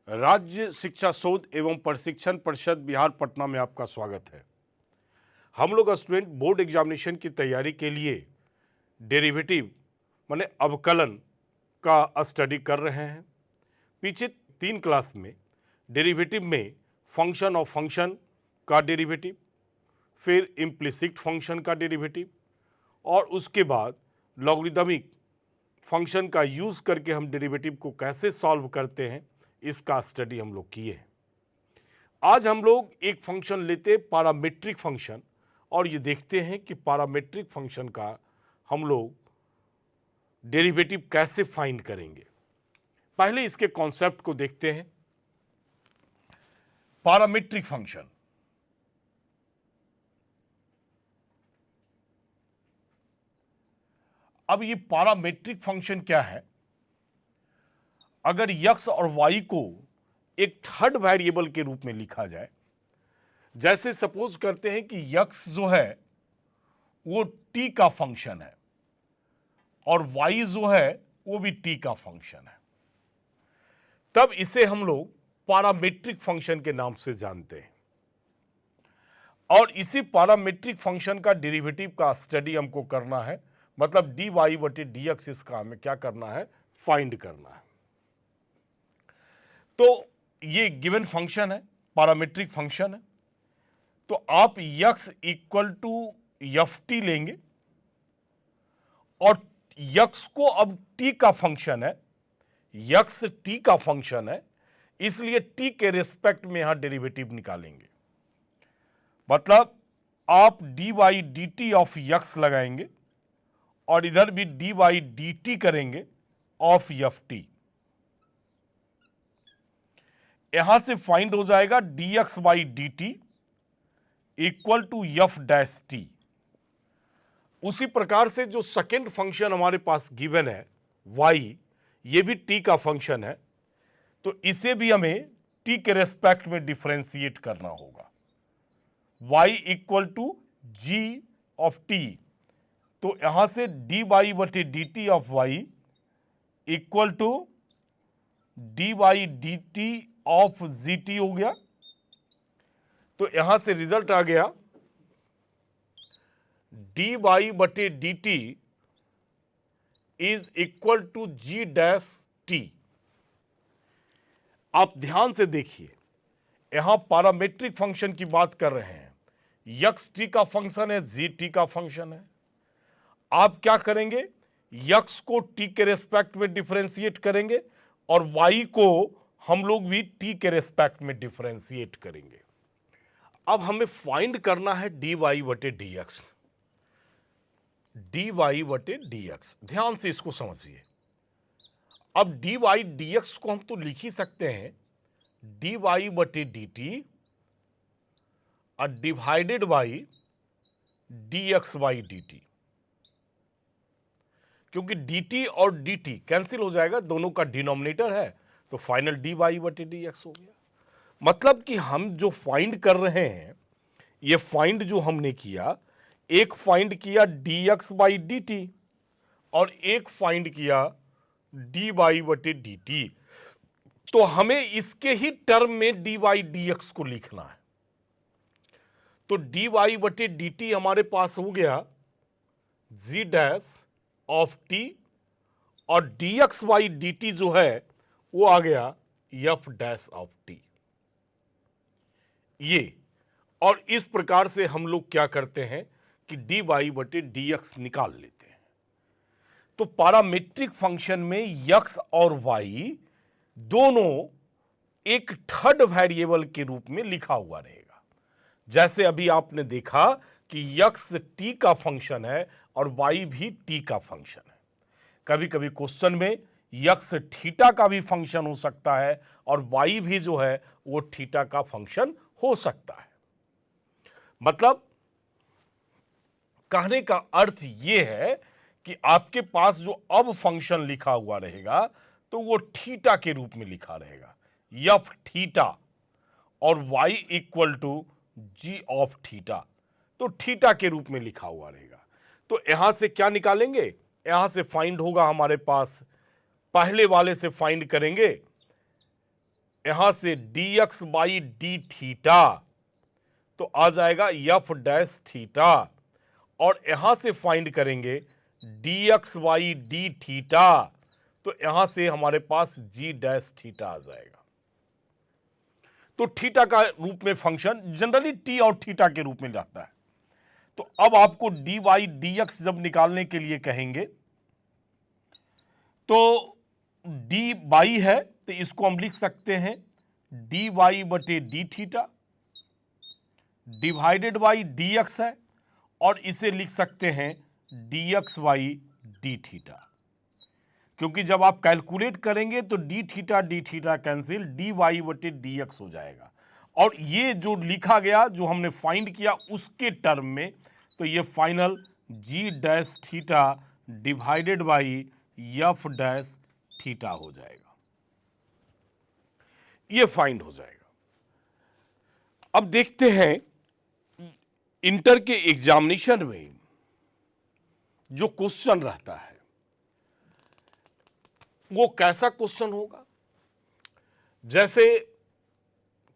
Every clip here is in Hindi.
राज्य शिक्षा शोध एवं प्रशिक्षण परिषद बिहार पटना में आपका स्वागत है। हम लोग स्टूडेंट बोर्ड एग्जामिनेशन की तैयारी के लिए डेरिवेटिव माने अवकलन का स्टडी कर रहे हैं। पीछे 3 क्लास में डेरिवेटिव में फंक्शन ऑफ फंक्शन का डेरिवेटिव, फिर इम्प्लिसिट फंक्शन का डेरिवेटिव और उसके बाद लॉगरिदमिक फंक्शन का यूज़ करके हम डेरिवेटिव को कैसे सॉल्व करते हैं, इसका स्टडी हम लोग किए हैं। आज हम लोग एक फंक्शन लेते पैरामीट्रिक फंक्शन और ये देखते हैं कि पैरामीट्रिक फंक्शन का हम लोग डेरिवेटिव कैसे फाइंड करेंगे। पहले इसके कॉन्सेप्ट को देखते हैं। पैरामीट्रिक फंक्शन, अब ये पैरामीट्रिक फंक्शन क्या है? अगर x और y को एक थर्ड वेरिएबल के रूप में लिखा जाए, जैसे सपोज करते हैं कि x जो है वो t का फंक्शन है और y जो है वो भी t का फंक्शन है, तब इसे हम लोग पैरामीट्रिक फंक्शन के नाम से जानते हैं। और इसी पैरामीट्रिक फंक्शन का डेरिवेटिव का स्टडी हमको करना है, मतलब dy बटे dx इसका हमें क्या करना है, फाइंड करना है। तो ये गिवन फंक्शन है, पैरामीट्रिक फंक्शन है, तो आप x equal to f t लेंगे और x को अब t का फंक्शन है, x t का फंक्शन है, इसलिए t के रेस्पेक्ट में यहां डेरिवेटिव निकालेंगे। मतलब आप dy dt ऑफ x लगाएंगे और इधर भी dy dt करेंगे ऑफ एफ टी। यहां से फाइंड हो जाएगा dx by d t equal to f dash t. उसी प्रकार से जो सेकेंड फंक्शन हमारे पास गिवन है y, ये भी t का फंक्शन है, तो इसे भी हमें t के रेस्पेक्ट में डिफरेंशिएट करना होगा। y equal to g of t, तो यहां से dy बटे d t of y equal to dy d t of g t हो गया। तो यहां से रिजल्ट आ गया dy बटे d t is equal to g dash t. आप ध्यान से देखिए, यहां पैरामीट्रिक फंक्शन की बात कर रहे हैं, x t का फंक्शन है, जी टी का फंक्शन है। आप क्या करेंगे, x को t के रेस्पेक्ट में डिफरेंशिएट करेंगे और y को हम लोग भी t के रेस्पेक्ट में डिफरेंशिएट करेंगे। अब हमें फाइंड करना है dy बटे dx, dy बटे dx। ध्यान से इसको समझिए। अब dy dx को हम तो लिख ही सकते हैं dy बटे dt और divided by dx by dt, क्योंकि dt और dt कैंसिल हो जाएगा, दोनों का डिनोमिनेटर है, तो फाइनल dy बटे dx हो गया। मतलब कि हम जो फाइंड कर रहे हैं, ये फाइंड जो हमने किया, एक फाइंड किया dx बाई dt और एक फाइंड किया dy बटे dt, तो हमें इसके ही टर्म में dy dx को लिखना है। तो dy बटे dt हमारे पास हो गया g डैश ऑफ t और dx बाई dt जो है वो आ गया f डैश ऑफ t। ये और इस प्रकार से हम लोग क्या करते हैं कि dy बटे dx निकाल लेते हैं। तो पैरामीट्रिक फंक्शन में x और y दोनों एक थर्ड वेरिएबल के रूप में लिखा हुआ रहेगा। जैसे अभी आपने देखा कि x t का फंक्शन है और y भी t का फंक्शन है। कभी कभी क्वेश्चन में x थीटा का भी फंक्शन हो सकता है और y भी जो है वो थीटा का फंक्शन हो सकता है। मतलब कहने का अर्थ ये है कि आपके पास जो अब फंक्शन लिखा हुआ रहेगा तो वो थीटा के रूप में लिखा रहेगा, एफ थीटा, और y equal to g of theta, तो थीटा के रूप में लिखा हुआ रहेगा। तो यहां से क्या निकालेंगे, यहां से फाइंड होगा हमारे पास, पहले वाले से फाइंड करेंगे यहां से dx बाई डी थीटा तो आ जाएगा एफ डैश थीटा, और यहां से फाइंड करेंगे dx बाई डी थीटा तो यहां से हमारे पास g डैश थीटा आ जाएगा। तो थीटा का रूप में फंक्शन जनरली t और थीटा के रूप में जाता है। तो अब आपको dy dx जब निकालने के लिए कहेंगे तो dy बाई है तो इसको हम लिख सकते हैं dy बटे d theta divided by dx है, और इसे लिख सकते हैं dx बाई डी थीटा, क्योंकि जब आप कैलकुलेट करेंगे तो डी थीटा कैंसिल dy बटे dx हो जाएगा, और ये जो लिखा गया जो हमने फाइंड किया उसके टर्म में, तो ये final g dash theta divided by F dash theta हो जाएगा, ये फाइंड हो जाएगा। अब देखते हैं इंटर के एग्जामिनेशन में जो क्वेश्चन रहता है वो कैसा क्वेश्चन होगा। जैसे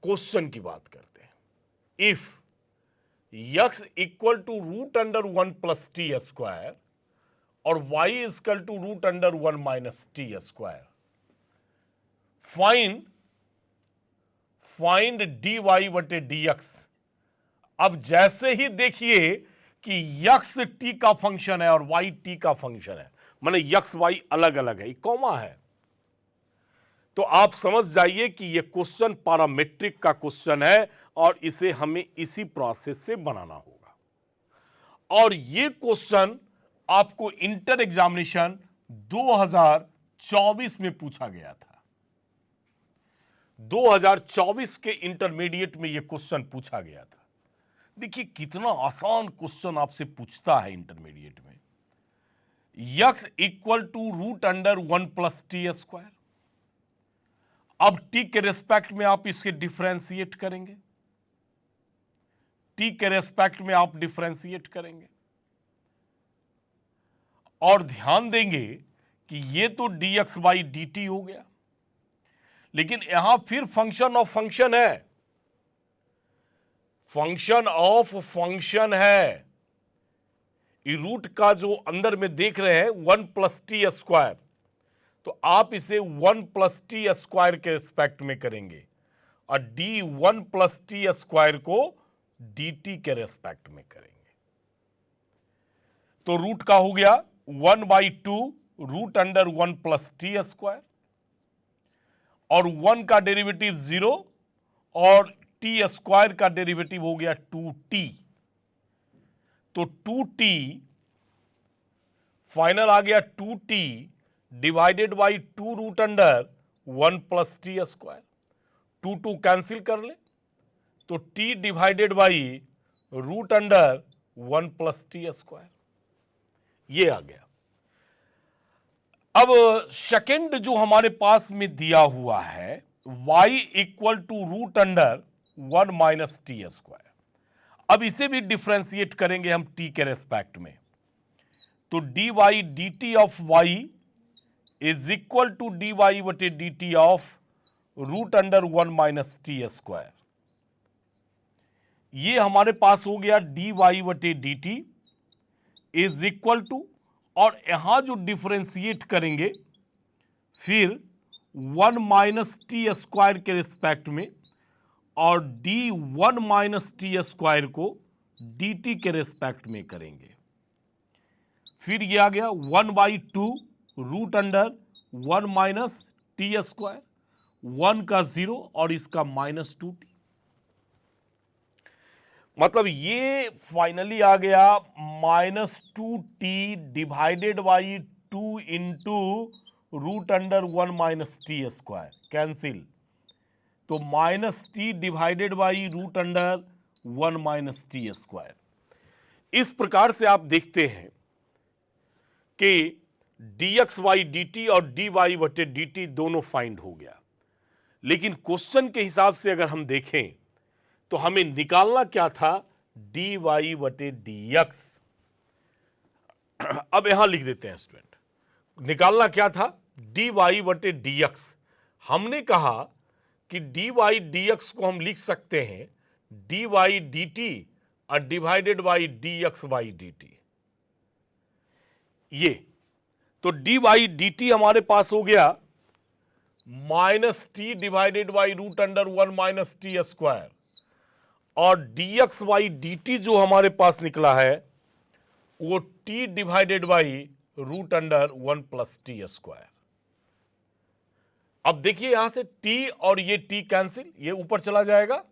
क्वेश्चन की बात करते हैं, if x equal to root under 1 plus t square और y equal to root under 1 minus t square, find dy बटे dx। अब जैसे ही देखिए कि x t का फंक्शन है और y t का फंक्शन है, माने x y अलग अलग है, कॉमा है, तो आप समझ जाइए कि यह क्वेश्चन पैरामीट्रिक का क्वेश्चन है और इसे हमें इसी प्रोसेस से बनाना होगा। और यह क्वेश्चन आपको इंटर एग्जामिनेशन 2024 में पूछा गया था। 2024 के इंटरमीडिएट में यह क्वेश्चन पूछा गया था। देखिए कितना आसान क्वेश्चन आपसे पूछता है इंटरमीडिएट में। x equal to root under 1 plus t square, अब t के रेस्पेक्ट में आप इसके डिफरेंशिएट करेंगे, t के रेस्पेक्ट में आप डिफरेंशिएट करेंगे, और ध्यान देंगे कि ये तो dx बाई dt हो गया, लेकिन यहां फिर फंक्शन ऑफ फंक्शन है, फंक्शन ऑफ फंक्शन है। रूट का जो अंदर में देख रहे हैं 1 प्लस टी स्क्वायर, तो आप इसे 1 प्लस टी स्क्वायर के रिस्पेक्ट में करेंगे, और डी 1 प्लस टी स्क्वायर को dt के रेस्पेक्ट में करेंगे। तो रूट का हो गया 1 by 2 root under 1 plus t square, और 1 का डेरिवेटिव 0 और टी स्क्वायर का डेरिवेटिव हो गया 2t, तो 2t फाइनल आ गया 2t divided by 2 root under 1 plus t square, 2 cancel कर ले तो t divided by root under 1 plus t square, ये आ गया। अब सेकंड जो हमारे पास में दिया हुआ है y equal to root under 1 minus t square, अब इसे भी डिफरेंशिएट करेंगे हम t के रेस्पेक्ट में, तो dy dt of y is equal to dy बटे dt of root under 1 minus t square. ये हमारे पास हो गया dy बटे dt इज इक्वल टू, और यहां जो डिफरेंशिएट करेंगे फिर 1 माइनस टी स्क्वायर के रिस्पेक्ट में, और डी 1 माइनस टी स्क्वायर को dt के रिस्पेक्ट में करेंगे। फिर ये आ गया 1 by 2 root under 1 minus t square, 1 का 0 और इसका माइनस 2t, मतलब ये फाइनली आ गया minus 2t divided by 2 into root under 1 minus t square, cancel, तो minus t divided by root under 1 minus t square. इस प्रकार से आप देखते हैं कि dx बाई dt और dy बटे dt दोनों फाइंड हो गया, लेकिन क्वेश्चन के हिसाब से अगर हम देखें तो हमें निकालना क्या था, dy बटे dx। अब यहां लिख देते हैं स्टूडेंट, निकालना क्या था, dy बटे dx। हमने कहा कि डी वाई डी एक्स को हम लिख सकते हैं डी वाई डी टी और divided by d x by d T. ये तो डी वाई डी टी हमारे पास हो गया minus t divided by root under one minus t square, और d x by d t जो हमारे पास निकला है वो t divided by root under one plus t square. अब देखिए यहां से t और ये t कैंसिल, ये ऊपर चला जाएगा,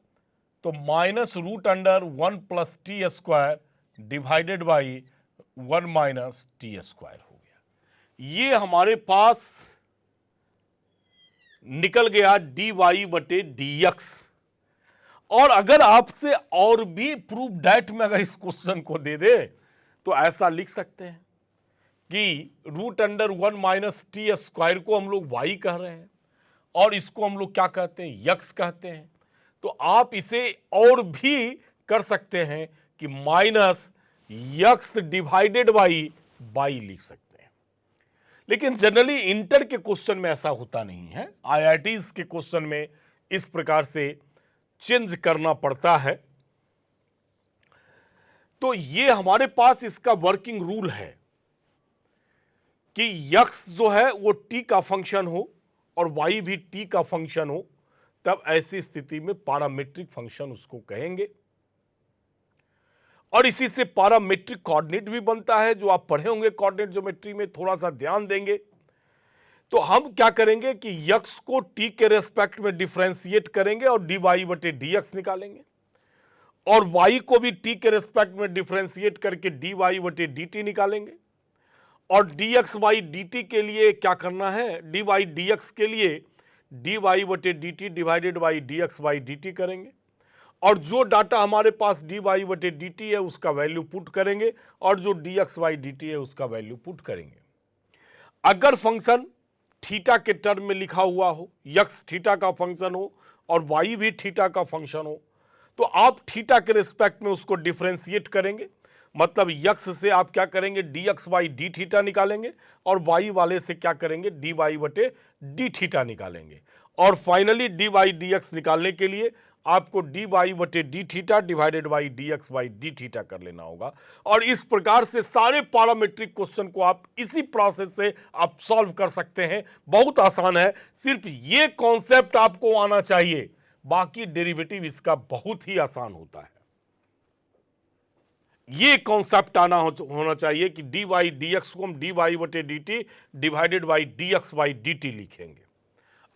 तो minus root under one plus t square divided by one minus t square हो गया। ये हमारे पास निकल गया डी वाई बटे डी एक्स। और अगर आपसे और भी प्रूफ डैट में अगर इस क्वेश्चन को दे दे तो ऐसा लिख सकते हैं कि root under one minus t square को हम लोग वाई कह रहे हैं और इसको हम लोग क्या कहते हैं, यक्स कहते हैं। तो आप इसे और भी कर सकते हैं कि माइनस यक्स डिवाइडेड बाई लिख सकते हैं। लेकिन जनरली इंटर के क्वेश्चन में ऐसा होता नहीं है, आईआईटीज के क्वेश्चन में इस प्रकार से चेंज करना पड़ता है। तो ये हमारे पास इसका वर्किंग रूल है कि यक्स जो है वो टी का फंक्शन हो और y भी t का फंक्शन हो, तब ऐसी स्थिति में पैरामीट्रिक फंक्शन उसको कहेंगे। और इसी से पैरामीट्रिक कोऑर्डिनेट भी बनता है, जो आप पढ़े होंगे कोऑर्डिनेट ज्योमेट्री में, थोड़ा सा ध्यान देंगे। तो हम क्या करेंगे कि यक्स को t के रेस्पेक्ट में डिफरेंशिएट करेंगे और डी वाई बटे डी एक्स निकालेंगे, और y को भी t के रेस्पेक्ट में डिफरेंशिएट करके डी वाई बटे डी टी निकालेंगे। और d x by d T के लिए क्या करना है, डी वाई डी एक्स के लिए डी वाई बटे d t divided by d x by d T करेंगे, और जो डाटा हमारे पास डी वाई बटे डी टी है उसका वैल्यू पुट करेंगे, और जो D x by d T है उसका वैल्यू पुट करेंगे। अगर फंक्शन थीटा के टर्म में लिखा हुआ हो, यक्स थीटा का फंक्शन हो और वाई भी थीटा का फंक्शन हो, तो आप थीटा के रिस्पेक्ट में उसको डिफरेंशिएट करेंगे। मतलब यक्स से आप क्या करेंगे, d x by d theta निकालेंगे, और वाई वाले से क्या करेंगे, डी वाई बटे डी थीटा निकालेंगे। और finally d y d x निकालने के लिए आपको डी वाई बटे d theta divided by d x by d theta कर लेना होगा। और इस प्रकार से सारे पैरामीट्रिक क्वेश्चन को आप इसी प्रोसेस से आप सॉल्व कर सकते हैं। बहुत आसान है, सिर्फ ये कॉन्सेप्ट आपको आना चाहिए, बाकी डेरिवेटिव इसका बहुत ही आसान होता है। ये कॉन्सेप्ट होना चाहिए कि डी वाई डी एक्स को हम डी वाई बटे d t divided by d x by d t लिखेंगे।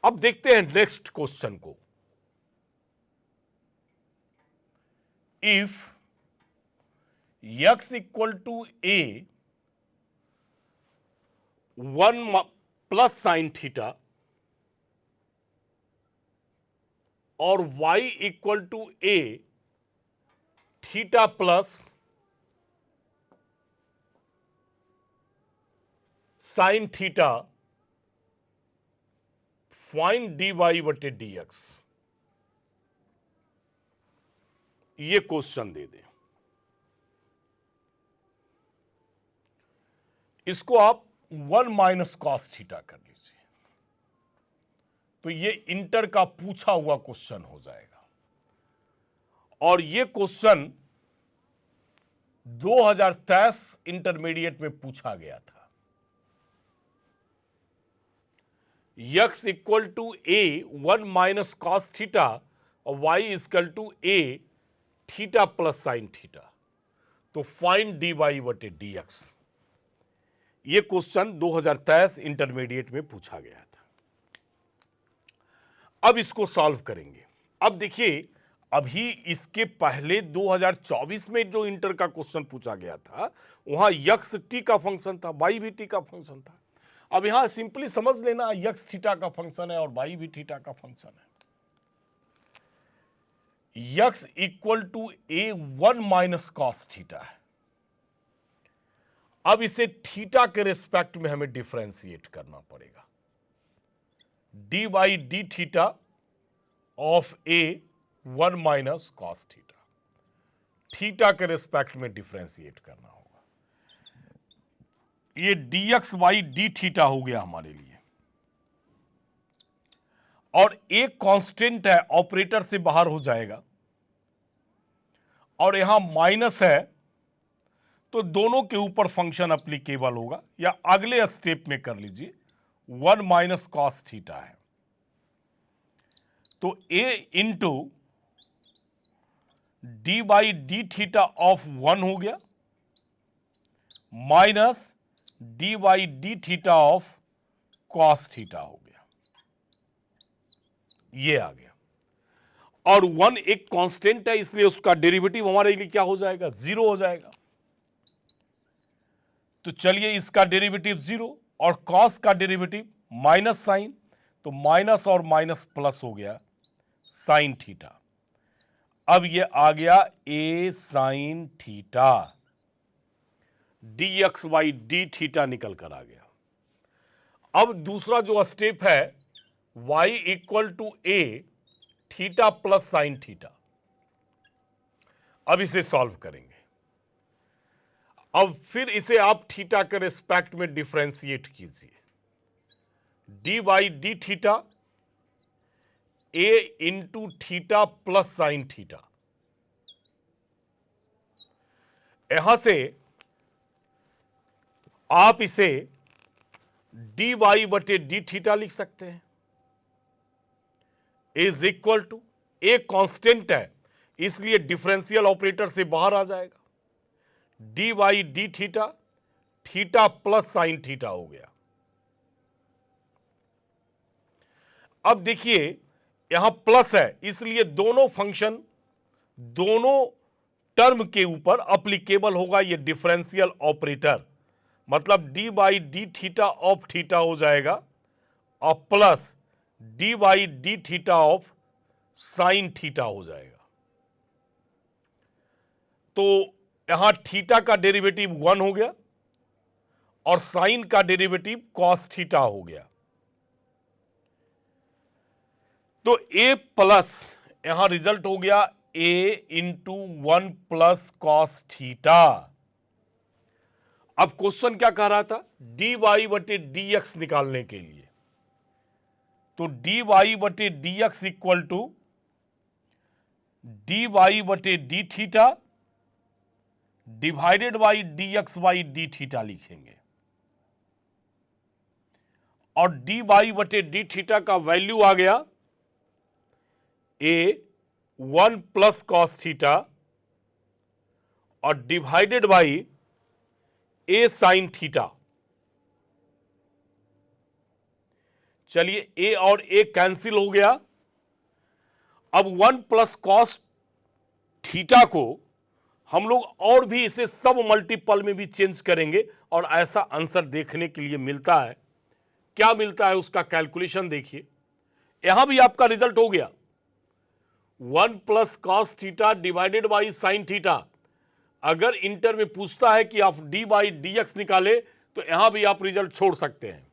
अब देखते हैं नेक्स्ट क्वेश्चन को। If x equal to a one plus sine theta और y equal to a theta plus sine theta, find d y बटे डी एक्स, ये क्वेश्चन दे दें। इसको आप वन माइनस कॉस थीटा कर लीजिए, तो ये इंटर का पूछा हुआ क्वेश्चन हो जाएगा। और ये क्वेश्चन 2023 इंटरमीडिएट में पूछा गया था। x equal to a one minus cos theta और y equal to a theta plus sine theta, तो फाइंड डी वाई बटे डी एक्स। ये क्वेश्चन 2023 इंटरमीडिएट में पूछा गया था। अब इसको सॉल्व करेंगे। अब देखिए, अभी इसके पहले 2024 में जो इंटर का क्वेश्चन पूछा गया था, वहां x t का फंक्शन था, y भी t का फंक्शन था। अब यहां सिंपली समझ लेना, x थीटा का फंक्शन है और y भी थीटा का फंक्शन है। x equal to a one minus cos theta है। अब इसे थीटा के रिस्पेक्ट में हमें डिफरेंशिएट करना पड़ेगा। D by d theta of A one minus cos theta, theta के रिस्पेक्ट में डिफरेंशिएट करना होगा। ये D x by d theta हो गया हमारे लिए। और एक कांस्टेंट है ऑपरेटर से बाहर हो जाएगा और यहां माइनस है, तो दोनों के ऊपर फंक्शन अप्लीकेबल होगा, या अगले स्टेप में कर लीजिए 1 माइनस कॉस थीटा है, तो a into d by d theta of 1 हो गया minus D by d theta of cos theta हो गया, ये आ गया। और 1 एक कांस्टेंट है, इसलिए उसका डेरिवेटिव हमारे लिए क्या हो जाएगा, 0 हो जाएगा। तो चलिए इसका डेरिवेटिव 0 और कॉस का डेरिवेटिव माइनस साइन, तो माइनस और माइनस प्लस हो गया साइन थीटा। अब ये आ गया a sine theta, d x by d theta निकल कर आ गया। अब दूसरा जो स्टेप है y equal to a theta plus sine theta, अब इसे सॉल्व करेंगे। अब फिर इसे आप थीटा के रिस्पेक्ट में डिफरेंशिएट कीजिए, d by d theta a into theta plus sine theta. यहां से आप इसे डी वाई बटे डी थीटा लिख सकते हैं, is equal to, a constant है इसलिए डिफरेंशियल ऑपरेटर से बाहर आ जाएगा, d y d theta theta plus sine theta हो गया। अब देखिए यहां प्लस है इसलिए दोनों फंक्शन दोनों टर्म के ऊपर अप्लीकेबल होगा ये डिफरेंशियल ऑपरेटर, मतलब D by d theta of theta हो जाएगा और plus d by d theta of sign theta हो जाएगा। तो यहां थीटा का डेरिवेटिव 1 हो गया और साइन का डेरिवेटिव कॉस थीटा हो गया। तो ए प्लस यहां रिजल्ट हो गया a into 1 plus cos theta. अब क्वेश्चन क्या कह रहा था, डी वाई बटे डी एक्स निकालने के लिए, तो डी वाई बटे d x equal to d y बटे d theta divided by d x by d theta लिखेंगे, और डी वाई बटे डी थीटा का वैल्यू आ गया ए 1 प्लस कॉस थीटा और divided by a sine theta. चलिए ए और ए कैंसिल हो गया। अब 1 प्लस कॉस थीटा को हम लोग और भी इसे सब मल्टीपल में भी चेंज करेंगे और ऐसा आंसर देखने के लिए मिलता है। क्या मिलता है उसका कैलकुलेशन देखिए, यहां भी आपका रिजल्ट हो गया 1 plus cos theta divided by sine theta. अगर इंटर में पूछता है कि आप डी बाई डी एक्स निकाले तो यहां भी आप रिजल्ट छोड़ सकते हैं,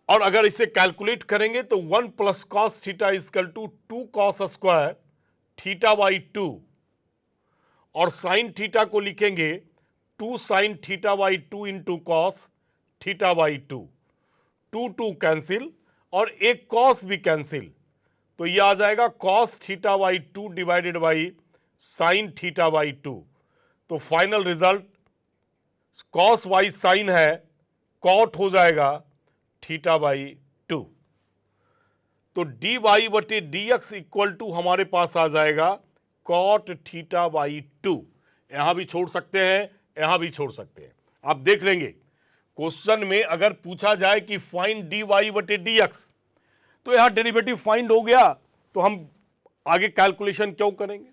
और अगर इसे कैलकुलेट करेंगे तो 1 plus cos theta equal to 2 cos square theta by 2, और साइन थीटा को लिखेंगे 2 sine theta by 2 into cos theta by 2, 2 cancel और एक कॉस भी कैंसिल, तो यह आ जाएगा cos theta by 2 divided by sine theta by 2। तो final result cos by sine है, कॉट हो जाएगा थीटा बाई 2। तो डी वाई बटे डी एक्स इक्वल टू हमारे पास आ जाएगा कॉट थीटा बाई 2। यहां भी छोड़ सकते हैं, यहां भी छोड़ सकते हैं, आप देख लेंगे क्वेश्चन में अगर पूछा जाए कि फाइंड डी वाई बटे डी एक्स, तो यहां डेरिवेटिव फाइंड हो गया तो हम आगे कैलकुलेशन क्यों करेंगे।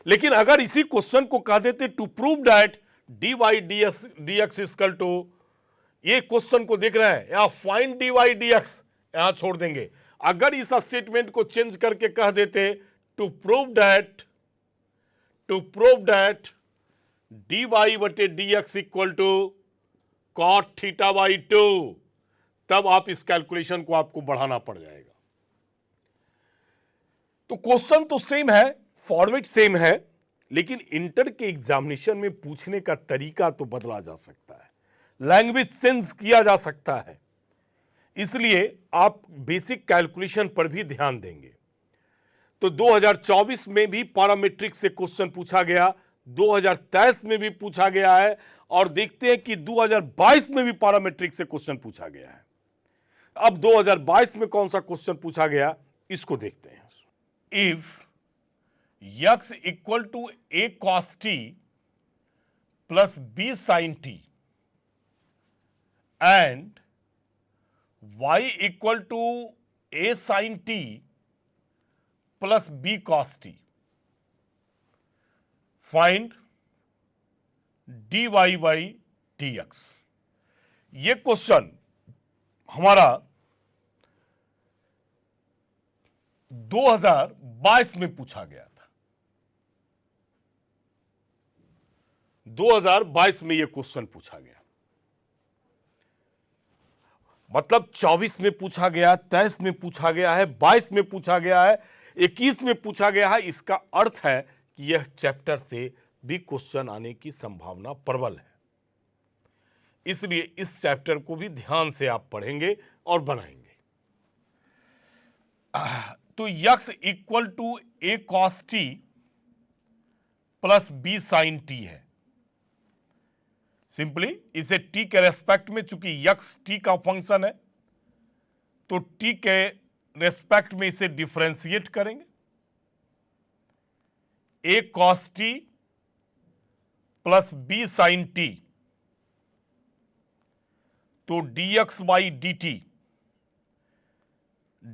लेकिन अगर इसी क्वेश्चन को कह देते to prove that d y d x equal to, ये क्वेश्चन को देख रहे हैं यहां find d y d x, यहां छोड़ देंगे। अगर इस स्टेटमेंट को चेंज करके कह देते to prove that d y बटे d x equal to cot theta by 2, तब आप इस कैलकुलेशन को आपको बढ़ाना पड़ जाएगा। तो क्वेश्चन तो सेम है, फॉर्मेट सेम है, लेकिन इंटर के एग्जामिनेशन में पूछने का तरीका तो बदला जा सकता है, लैंग्वेज चेंज किया जा सकता है। इसलिए आप बेसिक कैलकुलेशन पर भी ध्यान देंगे। तो 2024 में भी पैरामीट्रिक से क्वेश्चन पूछा गया, 2023 में भी पूछा गया है और देखते हैं कि 2022 में भी पैरामीट्रिक से क्वेश्चन पूछा गया है। अब 2022 में कौन सा क्वेश्चन पूछा गया इसको देखते हैं। If x equal to a cos t plus b sin t and y equal to a sin t plus b cos t, find dy by dx। ये क्वेश्चन हमारा 2022 में पूछा गया था। 2022 में यह क्वेश्चन पूछा गया, मतलब 24 में पूछा गया, 23 में पूछा गया है, 22 में पूछा गया है, 21 में पूछा गया है। इसका अर्थ है कि यह चैप्टर से भी क्वेश्चन आने की संभावना प्रबल है। इसलिए इस चैप्टर को भी ध्यान से आप पढ़ेंगे और बनाएंगे। तो x equal to a cos t plus b sin t है। सिंपली इसे t के रेस्पेक्ट में, चूंकि x t का फंक्शन है तो t के रेस्पेक्ट में इसे डिफरेंशिएट करेंगे। a cos t plus b sin t, तो dx by d T,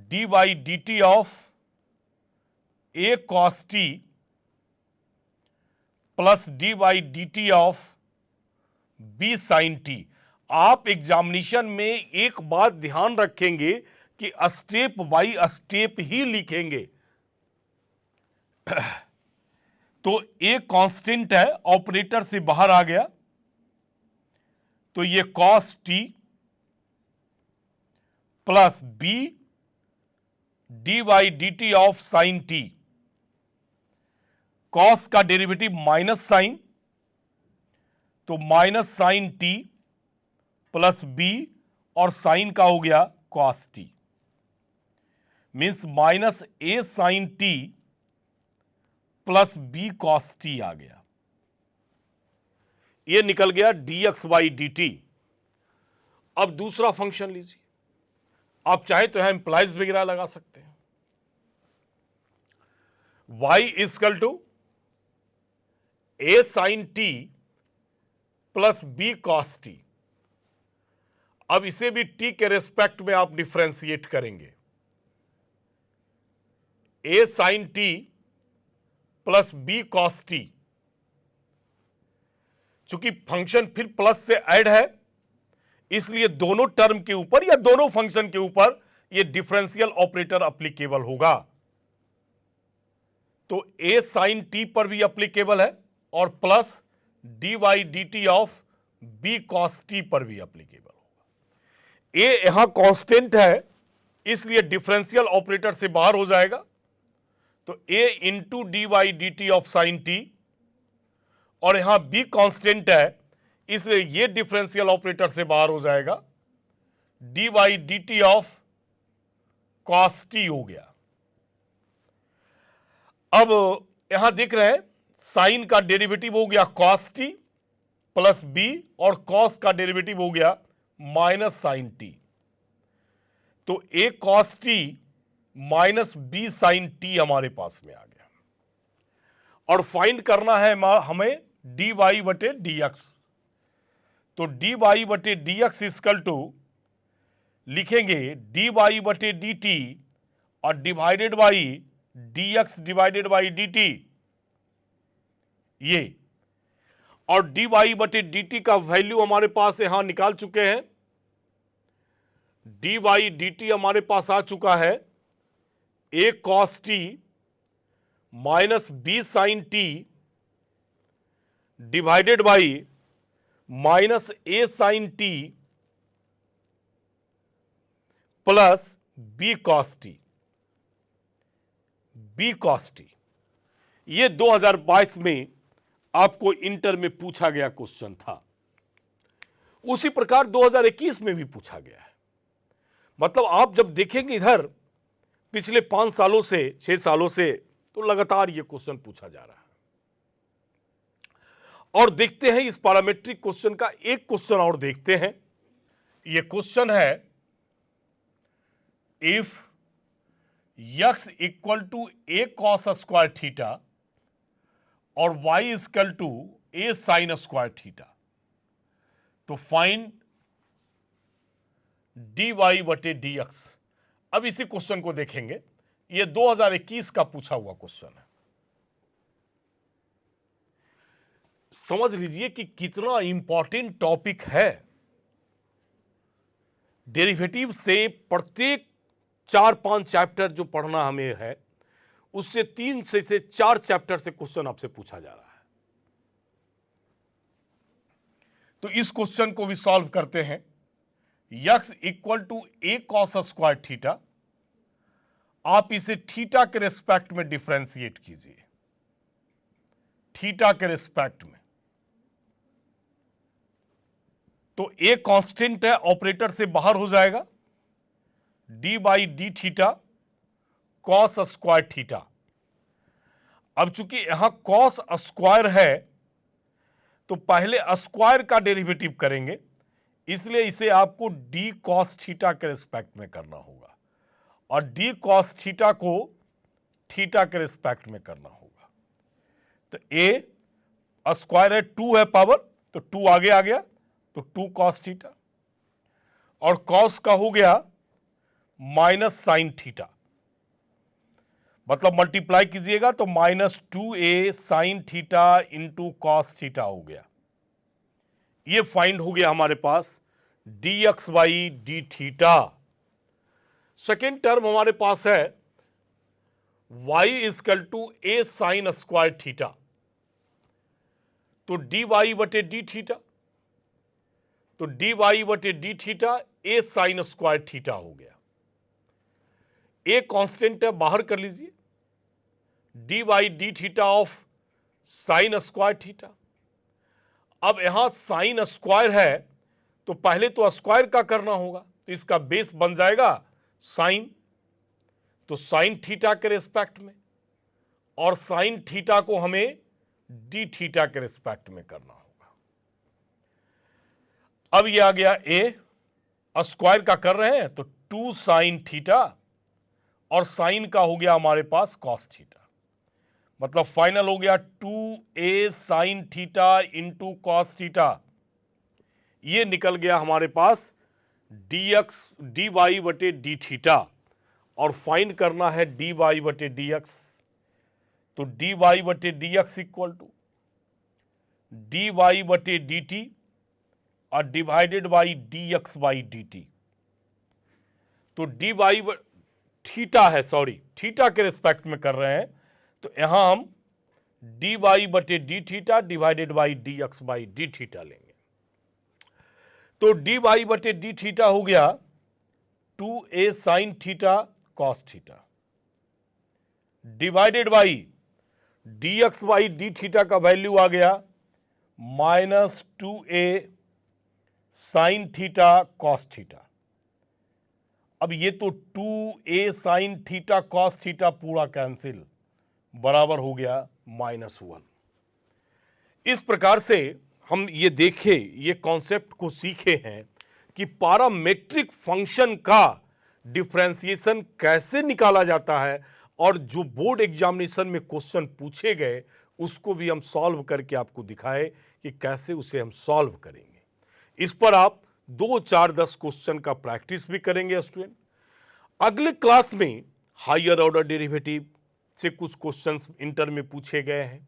D by d t of a cos t plus d by d t of b sin t। आप एग्जामिनेशन में एक बात ध्यान रखेंगे कि स्टेप बाई स्टेप ही लिखेंगे। तो a कांस्टेंट है, ऑपरेटर से बाहर आ गया, तो ये cos t plus b d by d t of sine t, cos का डेरिवेटिव माइनस साइन, तो minus sine t plus b और साइन का हो गया cos t, means minus a sine t plus b cos t आ गया। ये निकल गया d x by d t. अब दूसरा फंक्शन लीजिए, आप चाहे तो यहां इंप्लाइज वगैरह लगा सकते हैं। y equal to a sine t plus b cos t. अब इसे भी t के रेस्पेक्ट में आप डिफरेंशिएट करेंगे। A sine t plus b cos t, चूंकि फंक्शन फिर प्लस से ऐड है, इसलिए दोनों टर्म के ऊपर या दोनों फंक्शन के ऊपर यह डिफरेंशियल ऑपरेटर अप्लीकेबल होगा। तो ए साइन टी पर भी अप्लीकेबल है और plus d by d t of b cos t पर भी अप्लीकेबल होगा। ए यहां कांस्टेंट है, इसलिए डिफरेंशियल ऑपरेटर से बाहर हो जाएगा, तो a into d by d t of sine t, और यहां बी कांस्टेंट है, इसलिए ये डिफरेंशियल ऑपरेटर से बाहर हो जाएगा, D by d t of cos T हो गया। अब यहां दिख रहे हैं साइन का डेरिवेटिव हो गया कॉस टी प्लस बी और कॉस का डेरिवेटिव हो गया माइनस साइन टी, तो a cos t minus b sine t हमारे पास में आ गया। और फाइंड करना है हमें डी वाई बटे डी एक्स, तो डी वाई बटे डी एक्स इजकल टू लिखेंगे डी वाई बटे डी टी और divided by d x divided by d T, ये, और डी वाई बटे डी टी का वैल्यू हमारे पास यहां निकाल चुके हैं। डी वाई डी टी हमारे पास आ चुका है a cos t minus b sine t divided by minus a sine t plus b cos t, b cos t. ये 2022 में आपको इंटर में पूछा गया क्वेश्चन था। उसी प्रकार 2021 में भी पूछा गया है, मतलब आप जब देखेंगे इधर पिछले 5 सालों से 6 सालों से, तो लगातार ये क्वेश्चन पूछा जा रहा है। और देखते हैं इस पैरामेट्रिक क्वेश्चन का एक क्वेश्चन और देखते हैं। ये क्वेश्चन है if x equal to a cos square theta और y equal to a sin square theta, तो फाइंड dy बटे dx। अब इसी क्वेश्चन को देखेंगे, ये 2021 का पूछा हुआ क्वेश्चन है। समझ लीजिए कि कितना इंपॉर्टेंट टॉपिक है। डेरिवेटिव से प्रत्येक 4-5 चैप्टर जो पढ़ना हमें है, उससे 3 से 4 चैप्टर से क्वेश्चन आपसे पूछा जा रहा है। तो इस क्वेश्चन को भी सॉल्व करते हैं। x equal to a cos square theta, आप इसे थीटा के रेस्पेक्ट में डिफरेंशिएट कीजिए, थीटा के रेस्पेक्ट में। तो a कांस्टेंट है, ऑपरेटर से बाहर हो जाएगा, d by d theta cos square theta. अब चूंकि यहां कॉस स्क्वायर है तो पहले स्क्वायर का डेरिवेटिव करेंगे, इसलिए इसे आपको डी कॉस थीटा के रेस्पेक्ट में करना होगा, और डी कॉस थीटा को थीटा के रेस्पेक्ट में करना होगा। तो a स्क्वायर है, 2 है पावर, तो 2 आगे आ गया, तो 2 कॉस थीटा, और कॉस का हो गया माइनस साइन थीटा, मतलब मल्टीप्लाई कीजिएगा तो -2a sine theta into cos theta हो गया। ये फाइंड हो गया हमारे पास dx by d theta. Second term हमारे पास है y equal to a sine square theta, तो dy बटे डी थीटा, तो dy बटे d theta a sine square theta हो गया। a कांस्टेंट है, बाहर कर लीजिए, d by d theta of sine square theta. अब यहां साइन स्क्वायर है तो पहले तो स्क्वायर का करना होगा, तो इसका बेस बन जाएगा साइन, तो साइन थीटा के रेस्पेक्ट में, और साइन थीटा को हमें डी थीटा के रेस्पेक्ट में करना होगा। अब ये आ गया a, स्क्वायर का कर रहे हैं तो 2 साइन थीटा, और साइन का हो गया हमारे पास कॉस थीटा, मतलब फाइनल हो गया 2a sine theta into cos theta. ये निकल गया हमारे पास डी वाई बटे डी थीटा, और फाइंड करना है डी वाई बटे डी एक्स। तो डी वाई बटे d x equal to d y बटे डी टी और divided by d x by d t. तो डी वाई थीटा है, सॉरी थीटा के रिस्पेक्ट में कर रहे हैं, तो यहां हम डी वाई बटे d theta divided by d x by d theta लेंगे। तो डी वाई बटे डी थीटा हो गया 2a sine theta cos theta divided by d x by d theta का वैल्यू आ गया -2a sine theta cos theta. अब ये तो 2a sine theta cos theta पूरा कैंसिल, बराबर हो गया -1। इस प्रकार से हम ये देखे, ये कॉन्सेप्ट को सीखे हैं कि पैरामेट्रिक फंक्शन का डिफरेंशिएशन कैसे निकाला जाता है, और जो बोर्ड एग्जामिनेशन में क्वेश्चन पूछे गए उसको भी हम सॉल्व करके आपको दिखाए कि कैसे उसे हम सॉल्व करेंगे। इस पर आप 2, 4, 10 क्वेश्चन का प्रैक्टिस भी करेंगे स्टूडेंट। अगले क्लास में हायर ऑर्डर डेरिवेटिव से कुछ क्वेश्चंस इंटर में पूछे गए हैं,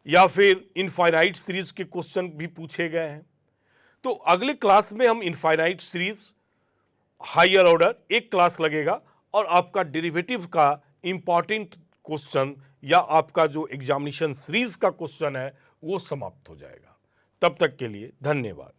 या फिर इनफाइनाइट सीरीज के क्वेश्चन भी पूछे गए हैं। तो अगले क्लास में हम इनफाइनाइट सीरीज हायर ऑर्डर एक क्लास लगेगा, और आपका डेरिवेटिव का इंपॉर्टेंट क्वेश्चन या आपका जो एग्जामिनेशन सीरीज का क्वेश्चन है वो समाप्त हो जाएगा। तब तक के लिए धन्यवाद।